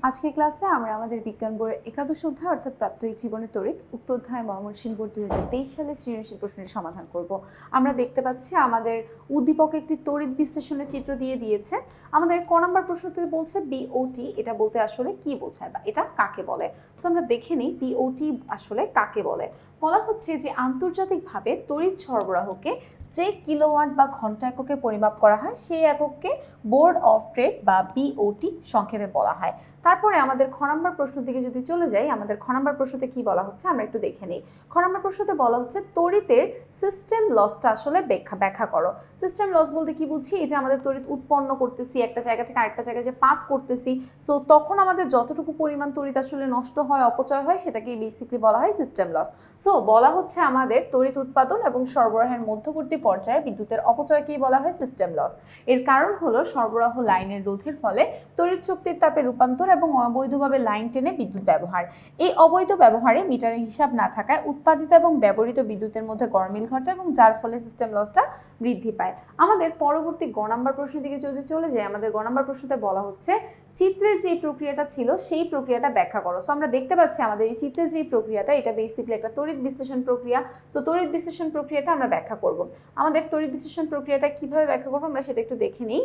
আজকের ক্লাসে আমরা আমাদের বিজ্ঞান বইয়ের একাদশ অধ্যায় অর্থাৎ প্রাত্যহিক জীবনে তড়িৎ উক্ত অধ্যায় ময়মনসিংহ বোর্ড 2023 সালে সৃজনশীল প্রশ্নের সমাধান করব। আমরা দেখতে পাচ্ছি আমাদের উদ্দীপক একটি তড়িৎ বিশ্লেষণের চিত্র দিয়ে দিয়েছে। আমাদের ক নম্বর প্রশ্নতে বলছে বিওটি, এটা বলতে আসলে কি বোঝায় বা এটা কাকে বলে। তো আমরা দেখে নিই বিওটি আসলে কাকে বলে। বলা হচ্ছে যে আন্তর্জাতিকভাবে তড়িৎ সরবরাহকে যে কিলোওয়াট বা ঘন্টা এককে পরিমাপ করা হয় সেই এককে বোর্ড অফ ট্রেড বা বিওটি সংক্ষেপে বলা হয়। তারপরে আমাদের খ নম্বর প্রশ্নের দিকে যদি চলে যাই, আমাদের খ নম্বর প্রশ্নতে কি বলা হচ্ছে আমরা একটু দেখে নিই। খ নম্বর প্রশ্নতে বলা হচ্ছে তড়িতের সিস্টেম লসটা আসলে ব্যাখ্যা করো। সিস্টেম লস বলতে কি বুঝি, এই যে আমাদের তড়িৎ উৎপন্ন করতেছি একটা জায়গা থেকে আরেকটা জায়গায় যে পাস করতেছি, সো তখন আমাদের যতটুকু পরিমাণ তড়িৎ আসলে নষ্ট হয়, অপচয় হয়, সেটাকেই বেসিক্যালি বলা হয় সিস্টেম লস। সো বলা হচ্ছে আমাদের তড়িৎ উৎপাদন এবং সরবরাহের মধ্যবর্তী পর্যায়ে বিদ্যুতের অপচয়কেই বলা হয় সিস্টেম লস। এর কারণ হলো সরবরাহ লাইনের রোধের ফলে তড়িৎ শক্তির তাপে রূপান্তর এবং অবৈধভাবে লাইন টেনে বিদ্যুৎ ব্যবহার। এই অবৈধ ব্যবহারে মিটারে হিসাব না থাকায় উৎপাদিত এবং ব্যবহৃত বিদ্যুতের মধ্যে গরমিল ঘটে এবং যার ফলে সিস্টেম লসটা বৃদ্ধি পায়। আমাদের পরবর্তী গ নম্বর প্রশ্নের দিকে যদি চলে যাই, আমাদের গ নম্বর প্রশ্নতে বলা হচ্ছে চিত্রের যে প্রক্রিয়াটা ছিল সেই প্রক্রিয়াটা ব্যাখ্যা করো। সো আমরা দেখতে পাচ্ছি আমাদের এই চিত্রের যে প্রক্রিয়াটা, এটা বেসিক্যালি একটা তড়িৎ বিশ্লেষণ প্রক্রিয়া। সো তড়িৎ বিশ্লেষণ প্রক্রিয়াটা আমরা ব্যাখ্যা করব। আমাদের তড়িৎ বিশ্লেষণ প্রক্রিয়াটা কিভাবে ব্যাখ্যা করবো আমরা সেটা একটু দেখে নিই।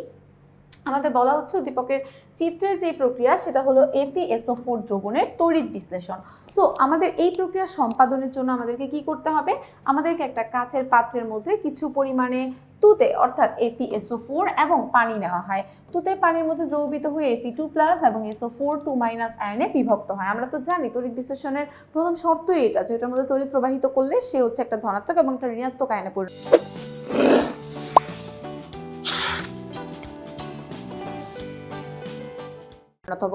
আমাদের বলা হচ্ছে উদ্দীপকের চিত্রের যে প্রক্রিয়া সেটা হলো FeSO4 দ্রবণের তড়িৎ বিশ্লেষণ। সো আমাদের এই প্রক্রিয়া সম্পাদনের জন্য আমাদেরকে কি করতে হবে, আমাদেরকে একটা কাচের পাত্রের মধ্যে কিছু পরিমাণে তুতে অর্থাৎ FeSO4 এবং পানি নেওয়া হয়। তুতে পানির মধ্যে দ্রবীভূত হয়ে Fe2+ এবং SO4 2- আয়নে বিভক্ত হয়। আমরা তো জানি তড়িৎ বিশ্লেষণের প্রথম শর্তই এটা, যেটার মধ্যে তড়িৎ প্রবাহিত করলে সে হচ্ছে একটা ধনাত্মক এবং একটা ঋণাত্মক আয়নে পরিণত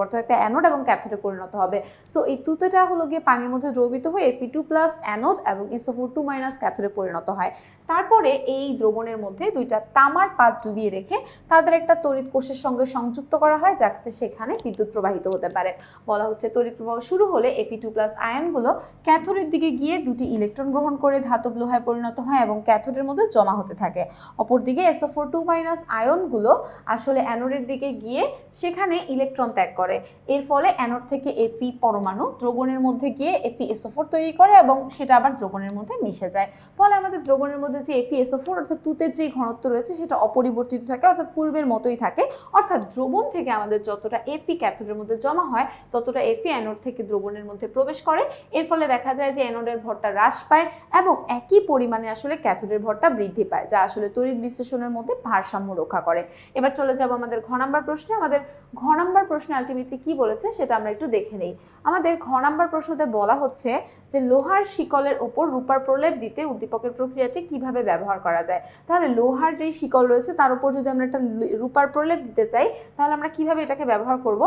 অর্থাৎ একটা অ্যানোড এবং ক্যাথোডে পরিণত হবে। সো এই তুতেটা হলো গিয়ে পানির মধ্যে দ্রবীভূত হয়ে Fe2+ অ্যানোড এবং SO4 2- ক্যাথোডে পরিণত হয়। তারপরে এই দ্রবণের মধ্যে দুইটা তামার পাত ডুবিয়ে রেখে তাদের একটা তড়িৎ কোষের সঙ্গে সংযুক্ত করা হয় যাতে সেখানে বিদ্যুৎ প্রবাহিত হতে পারে। বলা হচ্ছে তড়িৎ প্রবাহ শুরু হলে Fe2+ আয়নগুলো ক্যাথোডের দিকে গিয়ে দুটি ইলেকট্রন গ্রহণ করে ধাতব লোহায় পরিণত হয় এবং ক্যাথোডের মধ্যে জমা হতে থাকে। অপরদিকে SO4 2- আয়নগুলো আসলে অ্যানোডের দিকে গিয়ে সেখানে ইলেকট্রন ত্যাগ করে। এর ফলে অ্যানোড থেকে Fe পরমাণু দ্রবণের মধ্যে গিয়ে FeSO4 তৈরি করে এবং সেটা আবার দ্রবণের মধ্যে মিশে যায়। ফলে আমাদের দ্রবণের মধ্যে যে FeSO4 অর্থাৎ তুতের যে ঘনত্ব রয়েছে সেটা অপরিবর্তিত থাকে, অর্থাৎ পূর্বের মতোই থাকে। অর্থাৎ দ্রবণ থেকে আমাদের যতটা Fe ক্যাথোডের মধ্যে জমা হয় ততটা Fe অ্যানোড থেকে দ্রবণের মধ্যে প্রবেশ করে। এর ফলে দেখা যায় যে অ্যানোডের ভরটা হ্রাস পায় এবং একই পরিমাণে আসলে ক্যাথোডের ভরটা বৃদ্ধি পায়, যা আসলে তড়িৎ বিশ্লেষণের মধ্যে ভারসাম্য রক্ষা করে। এবার চলে যাব আমাদের ঘ নম্বর প্রশ্নে। আমাদের ঘ নম্বর প্রশ্নে আলটিমেটলি কি বলেছে সেটা আমরা একটু দেখে নেই। আমাদের ঘ নম্বর প্রশ্নতে বলা হচ্ছে যে লোহার শিকলের উপর রূপার প্রলেপ দিতে উদ্দীপকের প্রক্রিয়াটি কিভাবে ব্যবহার করা যায়। তাহলে লোহার যেই শিকল রয়েছে তার উপর যদি আমরা একটা রূপার প্রলেপ দিতে চাই তাহলে আমরা কিভাবে এটাকে ব্যবহার করব।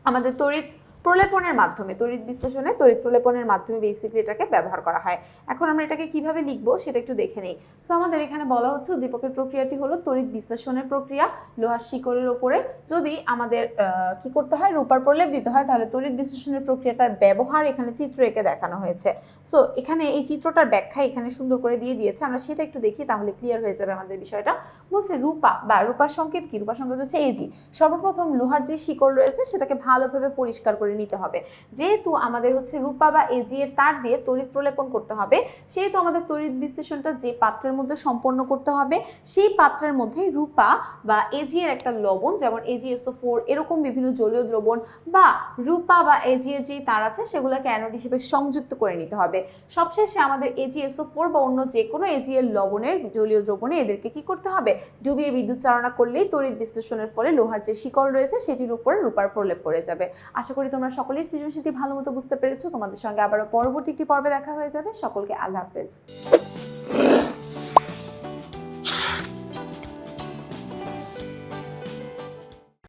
আমাদের তড়িৎ প্রলেপনের মাধ্যমে, তড়িৎ বিশ্লেষণে তড়িৎ প্রলেপনের মাধ্যমে বেসিক্যালি এটাকে ব্যবহার করা হয়। এখন আমরা এটাকে কিভাবে লিখবো সেটা একটু দেখে নেই। সো আমাদের এখানে বলা হচ্ছে উদ্দীপকের প্রক্রিয়াটি হলো তড়িৎ বিশ্লেষণের প্রক্রিয়া। লোহার শিকলের উপরে যদি আমাদের কি করতে হয়, রূপার প্রলেপ দিতে হয়, তাহলে তড়িৎ বিশ্লেষণের প্রক্রিয়াটার ব্যবহার এখানে চিত্র এঁকে দেখানো হয়েছে। সো এখানে এই চিত্রটার ব্যাখ্যা এখানে সুন্দর করে দিয়ে দিয়েছে, আমরা সেটা একটু দেখি তাহলে ক্লিয়ার হয়ে যাবে আমাদের বিষয়টা। বলছে রূপা বা রূপার সংকেত কি, রূপার সংকেত হচ্ছে Ag। সর্বপ্রথম লোহার যে শিকল রয়েছে সেটাকে ভালোভাবে পরিষ্কার করে নিতে হবে। যেহেতু আমাদের হচ্ছে রূপা বা Ag এর তার দিয়ে তড়িৎ প্রলেপন করতে হবে, সেহেতু আমাদের তড়িৎ বিশ্লেষণটা যে পাত্রের মধ্যে সম্পন্ন করতে হবে সেই পাত্রের মধ্যে রূপা বা Ag এর একটা লবণ, যেমন AgSO4 এরকম বিভিন্ন জলীয় দ্রবণ বা রূপা বা Ag এর যে তার আছে সেগুলোকে অ্যানোড হিসেবে সংযুক্ত করে নিতে হবে। সবশেষে আমাদের AgSO4 বা অন্য যে কোনো Ag এর লবণের জলীয় দ্রবণে এদেরকে কি করতে হবে, ডুবিয়ে বিদ্যুৎ চালনা করলেই তড়িৎ বিশ্লেষণের ফলে লোহার যে শিকল রয়েছে সেটির উপরে রূপার প্রলেপ পড়ে যাবে। আশা করি তোমরা সকলেই সৃজনশীলটি ভালো মতো বুঝতে পেরেছো। তোমাদের সঙ্গে আবারও পরবর্তী একটি পর্বে দেখা হয়ে যাবে। সকলকে আল্লাহ হাফেজ।